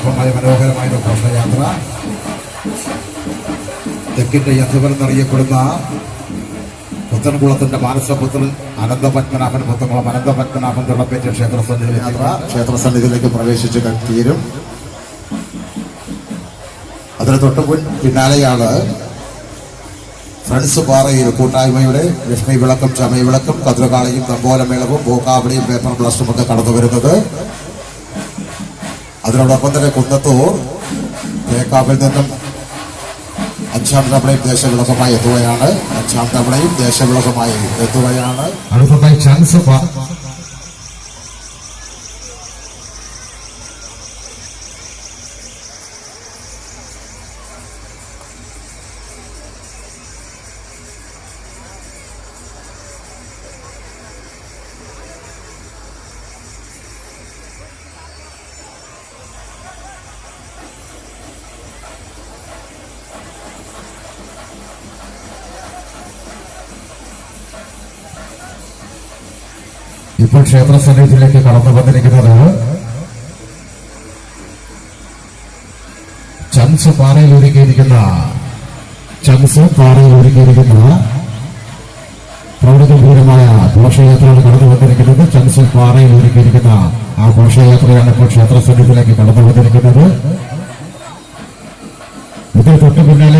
മനോഹരമായ മനോഹരമായ ഘോഷയാത്ര തെക്കിന്റെ യഥവൻ എന്നറിയപ്പെടുന്ന പുത്തൻകുളത്തിന്റെ മാനസപുത്രൻ അനന്തപത്മനാഭൻ പുത്തൻകുളം അനന്തപത്മനാഭൻ തിളപ്പേറ്റ ക്ഷേത്രസന്നിധിയിലേക്ക് പ്രവേശിച്ച് തീരും. അതിന് തൊട്ട് പിന്നാലെയാണ് ഫ്രണ്ട്സ് പാറയിൽ കൂട്ടായ്മയുടെ ലക്ഷ്മി വിളക്കും ചമയ വിളക്കും കതിരകാളിയും തമ്പോലമേളവും ഭൂക്കാവടിയും പേപ്പർ ബ്ലാസ്റ്റും ഒക്കെ കടന്നു വരുന്നത്. അതിനോടൊപ്പം തന്നെ കുന്നത്തൂർ തേക്കാവിൽ നിന്നും അഞ്ചാം തവണയും ദേശവിളക്കമായി എത്തുകയാണ്. അടുത്തതായി ചാൻസ് ഇപ്പോൾ ക്ഷേത്ര സന്നിധിയിലേക്ക് കടന്നു വന്നിരിക്കുന്നത് ചംസ് പാറയിൽ ഒരുക്കിയിരിക്കുന്ന പ്രൗഢഗംഭീരമായ ഘോഷയാത്രയാണ് കടന്നു വന്നിരിക്കുന്നത്. ചംസ് പാറയിൽ ഒരുക്കിയിരിക്കുന്ന ആ ഘോഷയാത്രയാണ് ഇപ്പോൾ ക്ഷേത്ര സന്നിധിയിലേക്ക് കടന്നു വന്നിരിക്കുന്നത്. ഇതിന് തൊട്ടു പിന്നാലെ